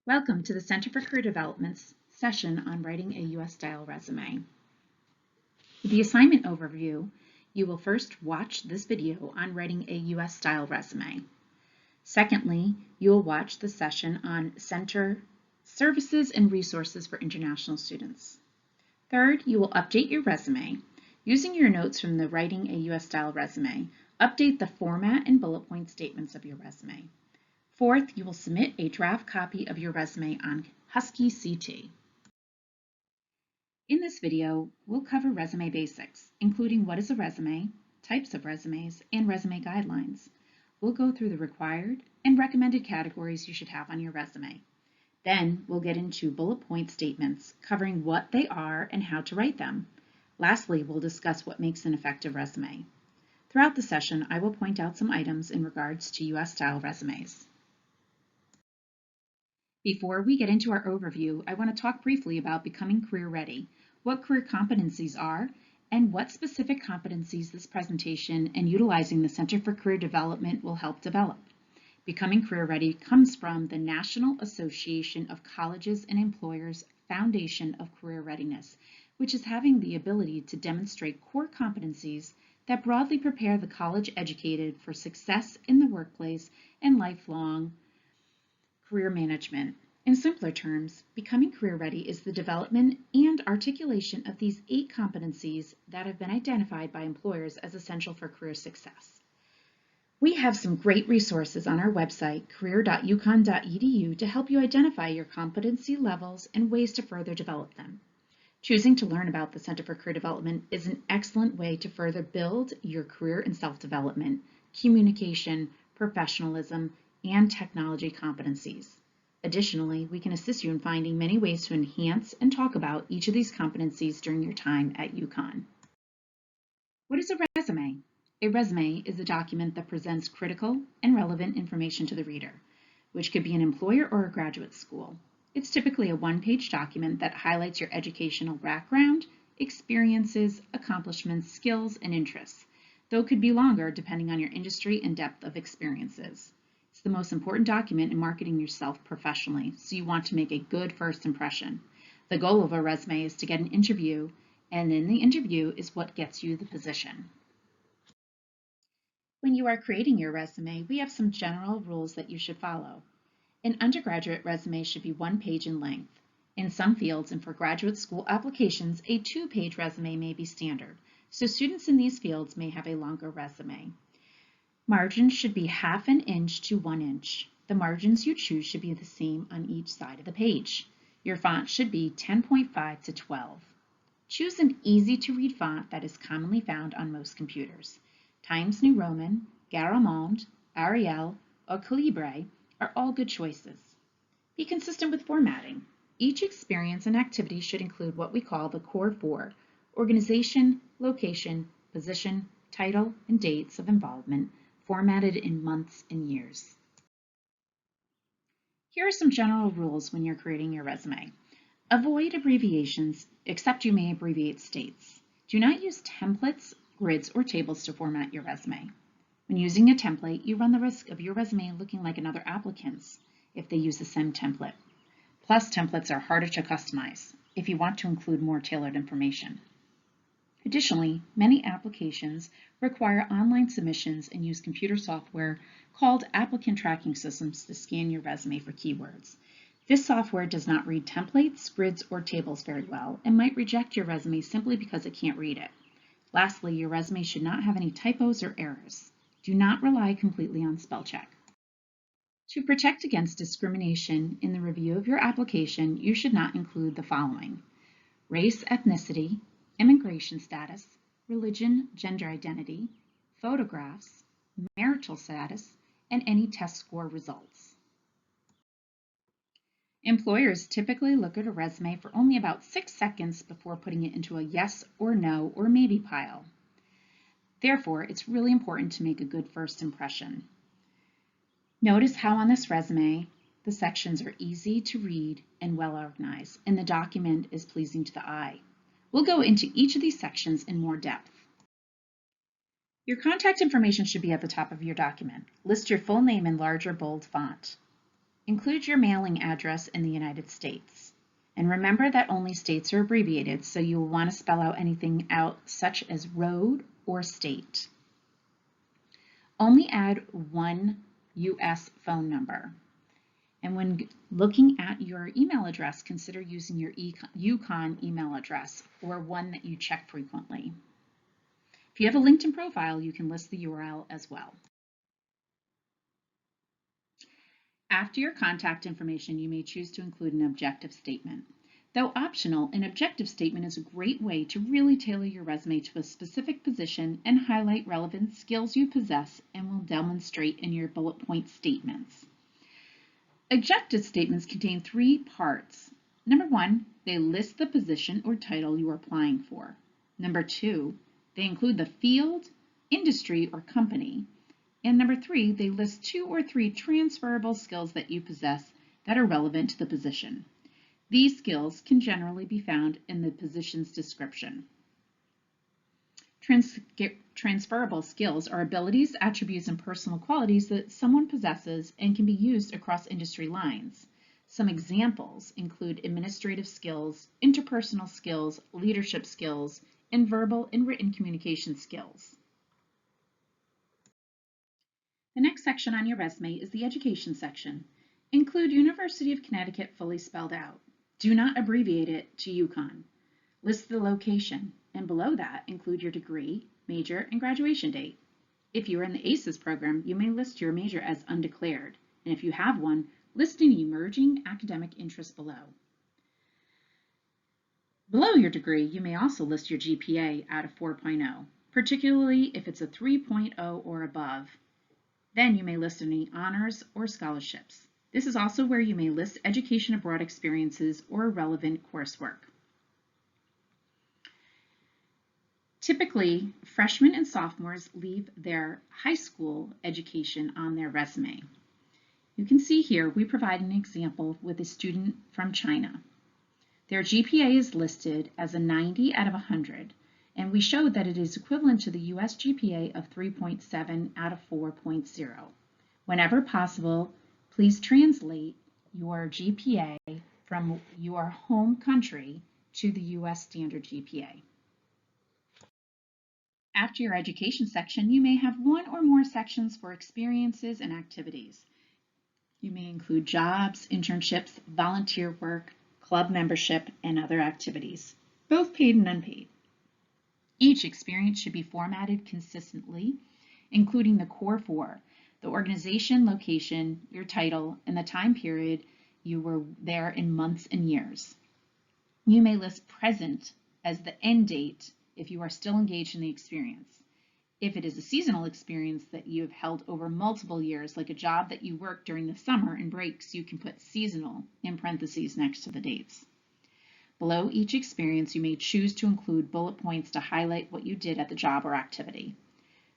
Welcome to the Center for Career Development's session on writing a U.S.-style resume. For the assignment overview, you will first watch this video on writing a U.S.-style resume. Secondly, you will watch the session on Center Services and Resources for International Students. Third, you will update your resume. Using your notes from the Writing a U.S.-style Resume, update the format and bullet point statements of your resume. Fourth, you will submit a draft copy of your resume on Husky CT. In this video, we'll cover resume basics, including what is a resume, types of resumes, and resume guidelines. We'll go through the required and recommended categories you should have on your resume. Then we'll get into bullet point statements, covering what they are and how to write them. Lastly, we'll discuss what makes an effective resume. Throughout the session, I will point out some items in regards to U.S.-style resumes. Before we get into our overview, I want to talk briefly about becoming career ready, what career competencies are, and what specific competencies this presentation and utilizing the Center for Career Development will help develop. Becoming career ready comes from the National Association of Colleges and Employers Foundation of Career Readiness, which is having the ability to demonstrate core competencies that broadly prepare the college educated for success in the workplace and lifelong career management. In simpler terms, becoming career ready is the development and articulation of these 8 competencies that have been identified by employers as essential for career success. We have some great resources on our website, career.uconn.edu, to help you identify your competency levels and ways to further develop them. Choosing to learn about the Center for Career Development is an excellent way to further build your career and self-development, communication, professionalism, and technology competencies. Additionally, we can assist you in finding many ways to enhance and talk about each of these competencies during your time at UConn. What is a resume? A resume is a document that presents critical and relevant information to the reader, which could be an employer or a graduate school. It's typically a one-page document that highlights your educational background, experiences, accomplishments, skills, and interests, though it could be longer depending on your industry and depth of experiences. It's the most important document in marketing yourself professionally, so you want to make a good first impression. The goal of a resume is to get an interview, and in the interview is what gets you the position. When you are creating your resume, we have some general rules that you should follow. An undergraduate resume should be 1 page in length. In some fields and for graduate school applications, a 2-page resume may be standard, so students in these fields may have a longer resume. Margins should be 1/2 inch to 1 inch. The margins you choose should be the same on each side of the page. Your font should be 10.5 to 12. Choose an easy-to-read font that is commonly found on most computers. Times New Roman, Garamond, Arial, or Calibri are all good choices. Be consistent with formatting. Each experience and activity should include what we call the core 4: organization, location, position, title, and dates of involvement, formatted in months and years. Here are some general rules when you're creating your resume. Avoid abbreviations, except you may abbreviate states. Do not use templates, grids, or tables to format your resume. When using a template, you run the risk of your resume looking like another applicant's if they use the same template. Plus, templates are harder to customize if you want to include more tailored information. Additionally, many applications require online submissions and use computer software called applicant tracking systems to scan your resume for keywords. This software does not read templates, grids, or tables very well and might reject your resume simply because it can't read it. Lastly, your resume should not have any typos or errors. Do not rely completely on spell check. To protect against discrimination in the review of your application, you should not include the following: race, ethnicity, immigration status, religion, gender identity, photographs, marital status, and any test score results. Employers typically look at a resume for only about 6 seconds before putting it into a yes or no or maybe pile. Therefore, it's really important to make a good first impression. Notice how on this resume, the sections are easy to read and well organized, and the document is pleasing to the eye. We'll go into each of these sections in more depth. Your contact information should be at the top of your document. List your full name in large or bold font. Include your mailing address in the United States. And remember that only states are abbreviated, so you will want to spell out anything out such as road or state. Only add one U.S. phone number. And when looking at your email address, consider using your UConn email address or one that you check frequently. If you have a LinkedIn profile, you can list the URL as well. After your contact information, you may choose to include an objective statement. Though optional, an objective statement is a great way to really tailor your resume to a specific position and highlight relevant skills you possess and will demonstrate in your bullet point statements. Objective statements contain 3 parts. Number 1, they list the position or title you are applying for. Number 2, they include the field, industry, or company. And number 3, they list 2 or 3 transferable skills that you possess that are relevant to the position. These skills can generally be found in the position's description. Transferable skills are abilities, attributes, and personal qualities that someone possesses and can be used across industry lines. Some examples include administrative skills, interpersonal skills, leadership skills, and verbal and written communication skills. The next section on your resume is the education section. Include University of Connecticut fully spelled out. Do not abbreviate it to UConn. List the location, and below that include your degree, major, and graduation date. If you are in the ACES program, you may list your major as undeclared, and if you have one, list an emerging academic interest below. Below your degree, you may also list your GPA out of 4.0, particularly if it's a 3.0 or above. Then you may list any honors or scholarships. This is also where you may list education abroad experiences or relevant coursework. Typically, freshmen and sophomores leave their high school education on their resume. You can see here we provide an example with a student from China. Their GPA is listed as a 90 out of 100, and we showed that it is equivalent to the US GPA of 3.7 out of 4.0. Whenever possible, please translate your GPA from your home country to the US standard GPA. After your education section, you may have one or more sections for experiences and activities. You may include jobs, internships, volunteer work, club membership, and other activities, both paid and unpaid. Each experience should be formatted consistently, including the core 4, the organization, location, your title, and the time period you were there in months and years. You may list present as the end date if you are still engaged in the experience. If it is a seasonal experience that you have held over multiple years, like a job that you work during the summer and breaks, you can put seasonal in parentheses next to the dates. Below each experience, you may choose to include bullet points to highlight what you did at the job or activity.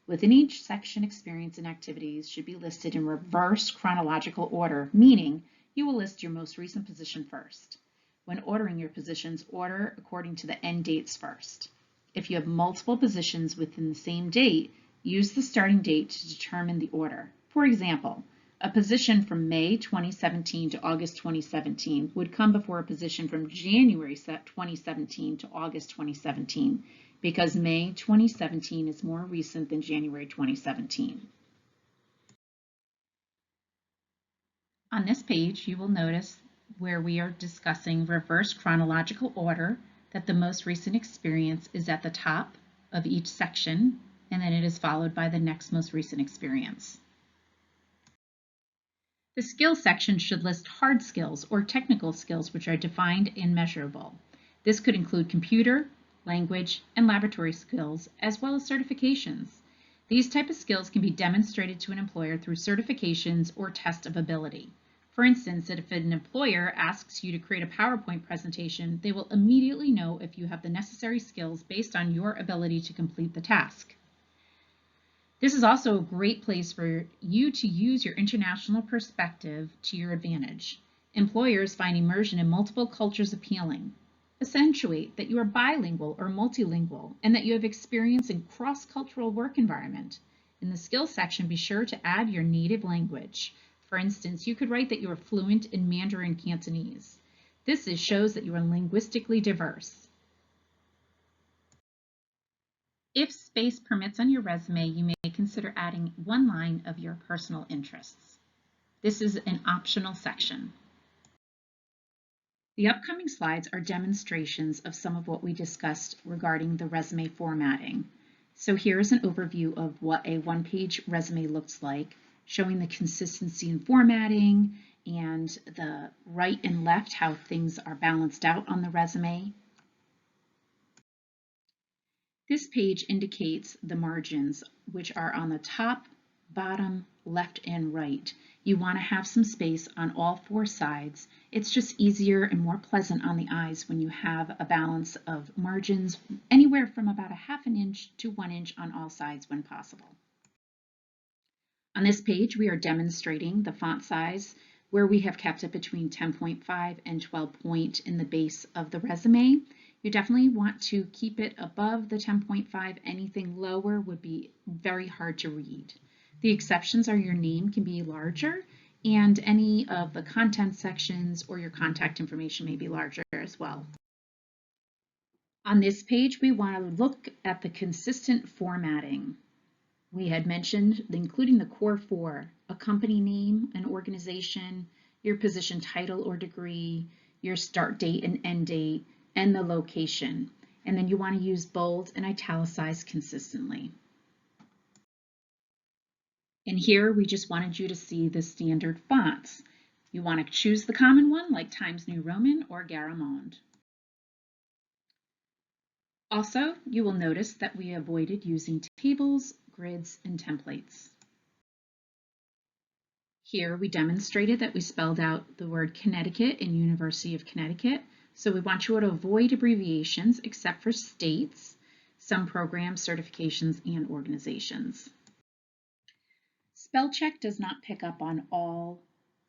Within each section, experience and activities should be listed in reverse chronological order, meaning you will list your most recent position first. When ordering your positions, order according to the end dates first. If you have multiple positions within the same date, use the starting date to determine the order. For example, a position from May 2017 to August 2017 would come before a position from January 2017 to August 2017 because May 2017 is more recent than January 2017. On this page, you will notice where we are discussing reverse chronological order, that the most recent experience is at the top of each section, and then it is followed by the next most recent experience. The skills section should list hard skills or technical skills which are defined and measurable. This could include computer, language, and laboratory skills, as well as certifications. These type of skills can be demonstrated to an employer through certifications or test of ability. For instance, if an employer asks you to create a PowerPoint presentation, they will immediately know if you have the necessary skills based on your ability to complete the task. This is also a great place for you to use your international perspective to your advantage. Employers find immersion in multiple cultures appealing. Accentuate that you are bilingual or multilingual and that you have experience in cross-cultural work environment. In the skills section, be sure to add your native language. For instance, you could write that you are fluent in Mandarin Cantonese. This shows that you are linguistically diverse. If space permits on your resume, you may consider adding one line of your personal interests. This is an optional section. The upcoming slides are demonstrations of some of what we discussed regarding the resume formatting. So here's an overview of what a one-page resume looks like, showing the consistency in formatting and the right and left, how things are balanced out on the resume. This page indicates the margins, which are on the top, bottom, left, and right. You want to have some space on all four sides. It's just easier and more pleasant on the eyes when you have a balance of margins anywhere from about a half an inch to 1 inch on all sides when possible. On this page, we are demonstrating the font size where we have kept it between 10.5 and 12 point in the base of the resume. You definitely want to keep it above the 10.5. Anything lower would be very hard to read. The exceptions are your name can be larger, and any of the content sections or your contact information may be larger as well. On this page, we want to look at the consistent formatting. We had mentioned including the core four: a company name, an organization, your position title or degree, your start date and end date, and the location. And then you want to use bold and italicized consistently. And here we just wanted you to see the standard fonts. You want to choose the common one like Times New Roman or Garamond. Also, you will notice that we avoided using tables, grids, and templates. Here we demonstrated that we spelled out the word Connecticut in University of Connecticut. So we want you to avoid abbreviations except for states, some programs, certifications, and organizations. Spell check does not pick up on all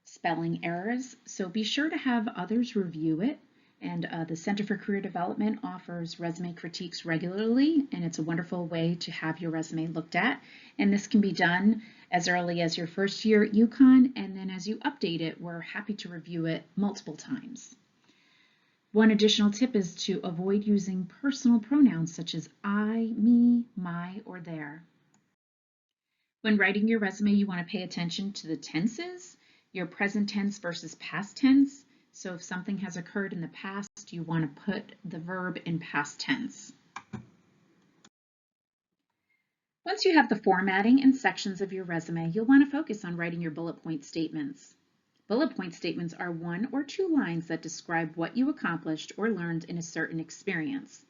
spelling errors, so be sure to have others review it. And the Center for Career Development offers resume critiques regularly, and it's a wonderful way to have your resume looked at. And this can be done as early as your first year at UConn, and then as you update it, we're happy to review it multiple times. One additional tip is to avoid using personal pronouns such as I, me, my, or their. When writing your resume, you want to pay attention to the tenses, your present tense versus past tense. So if something has occurred in the past, you want to put the verb in past tense. Once you have the formatting and sections of your resume, you'll want to focus on writing your bullet point statements. Bullet point statements are 1 or 2 lines that describe what you accomplished or learned in a certain experience.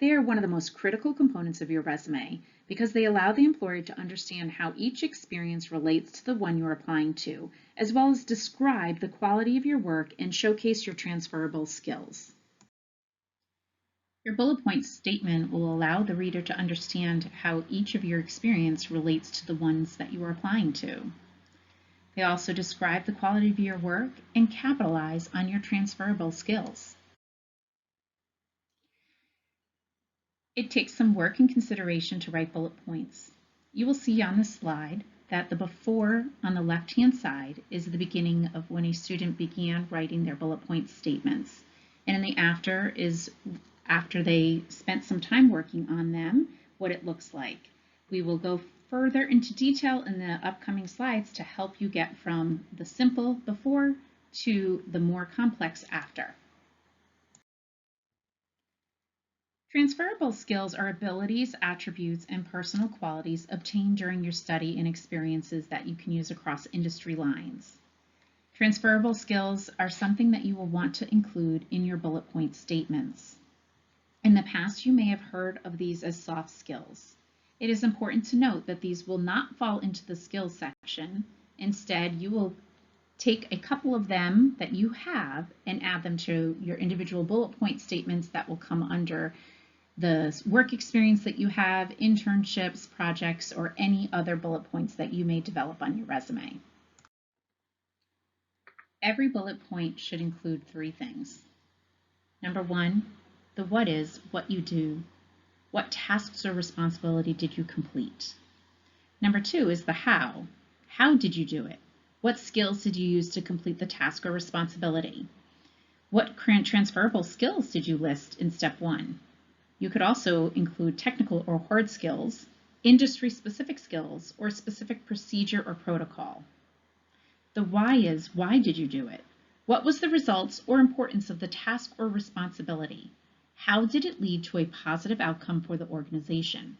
They are one of the most critical components of your resume because they allow the employer to understand how each experience relates to the one you're applying to, as well as describe the quality of your work and showcase your transferable skills. Your bullet point statement will allow the reader to understand how each of your experience relates to the ones that you are applying to. They also describe the quality of your work and capitalize on your transferable skills. It takes some work and consideration to write bullet points. You will see on the slide that the before on the left-hand side is the beginning of when a student began writing their bullet point statements. And in the after is after they spent some time working on them, what it looks like. We will go further into detail in the upcoming slides to help you get from the simple before to the more complex after. Transferable skills are abilities, attributes, and personal qualities obtained during your study and experiences that you can use across industry lines. Transferable skills are something that you will want to include in your bullet point statements. In the past, you may have heard of these as soft skills. It is important to note that these will not fall into the skills section. Instead, you will take a couple of them that you have and add them to your individual bullet point statements that will come under the work experience that you have, internships, projects, or any other bullet points that you may develop on your resume. Every bullet point should include 3 things. Number 1, the what is, what you do. What tasks or responsibility did you complete? Number 2 is the how. How did you do it? What skills did you use to complete the task or responsibility? What transferable skills did you list in step 1? You could also include technical or hard skills, industry-specific skills, or specific procedure or protocol. The why is, why did you do it? What was the results or importance of the task or responsibility? How did it lead to a positive outcome for the organization?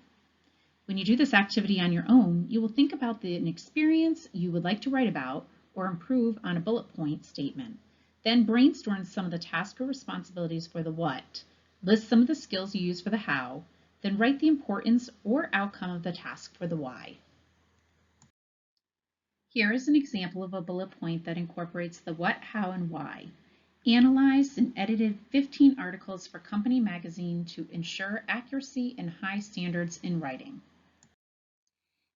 When you do this activity on your own, you will think about an experience you would like to write about or improve on a bullet point statement. Then brainstorm some of the tasks or responsibilities for the what, list some of the skills you use for the how, then write the importance or outcome of the task for the why. Here is an example of a bullet point that incorporates the what, how, and why. Analyzed and edited 15 articles for Company magazine to ensure accuracy and high standards in writing.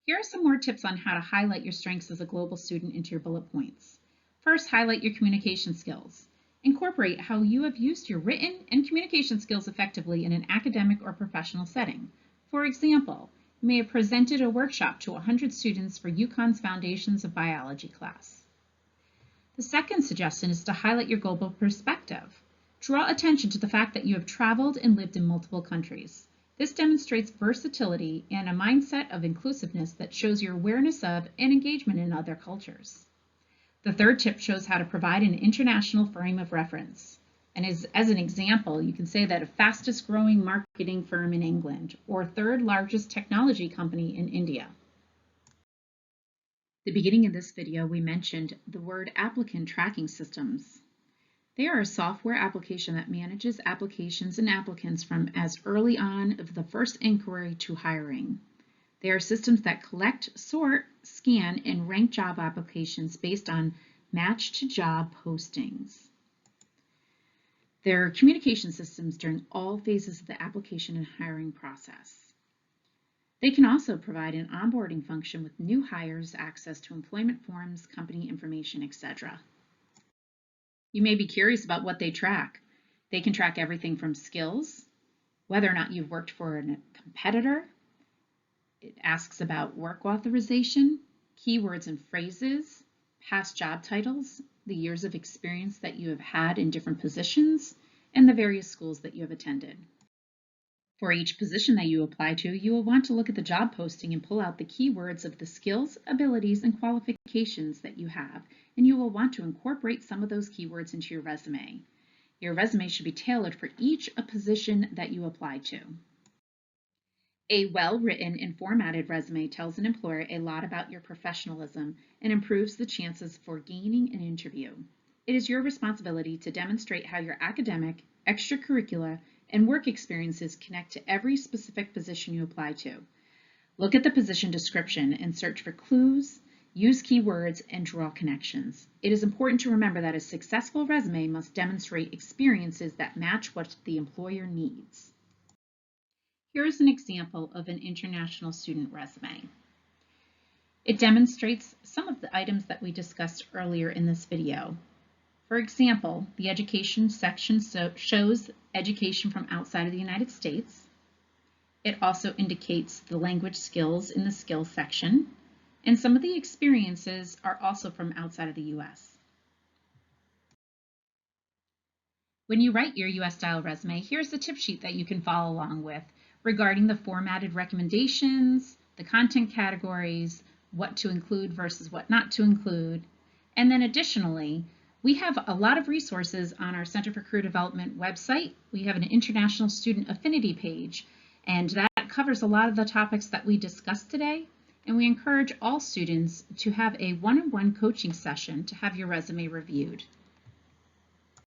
Here are some more tips on how to highlight your strengths as a global student into your bullet points. First, highlight your communication skills. Incorporate how you have used your written and communication skills effectively in an academic or professional setting. For example, you may have presented a workshop to 100 students for UConn's Foundations of Biology class. The second suggestion is to highlight your global perspective. Draw attention to the fact that you have traveled and lived in multiple countries. This demonstrates versatility and a mindset of inclusiveness that shows your awareness of and engagement in other cultures. The third tip shows how to provide an international frame of reference. And as an example, you can say that a fastest growing marketing firm in England or third largest technology company in India. At the beginning of this video, we mentioned the word applicant tracking systems. They are a software application that manages applications and applicants from as early on of the first inquiry to hiring. They are systems that collect, sort, scan, and rank job applications based on match-to-job postings. They're communication systems during all phases of the application and hiring process. They can also provide an onboarding function with new hires access to employment forms, company information, etc. You may be curious about what they track. They can track everything from skills, whether or not you've worked for a competitor. It asks about work authorization, keywords and phrases, past job titles, the years of experience that you have had in different positions, and the various schools that you have attended. For each position that you apply to, you will want to look at the job posting and pull out the keywords of the skills, abilities, and qualifications that you have, and you will want to incorporate some of those keywords into your resume. Your resume should be tailored for each position that you apply to. A well-written and formatted resume tells an employer a lot about your professionalism and improves the chances for gaining an interview. It is your responsibility to demonstrate how your academic, extracurricular, and work experiences connect to every specific position you apply to. Look at the position description and search for clues, use keywords, and draw connections. It is important to remember that a successful resume must demonstrate experiences that match what the employer needs. Here is an example of an international student resume. It demonstrates some of the items that we discussed earlier in this video. For example, the education section shows education from outside of the United States. It also indicates the language skills in the skills section, and some of the experiences are also from outside of the U.S. When you write your U.S.-style resume, here's the tip sheet that you can follow along with regarding the formatted recommendations, the content categories, what to include versus what not to include, and then additionally, we have a lot of resources on our Center for Career Development website. We have an International Student Affinity page, and that covers a lot of the topics that we discussed today. And we encourage all students to have a one-on-one coaching session to have your resume reviewed.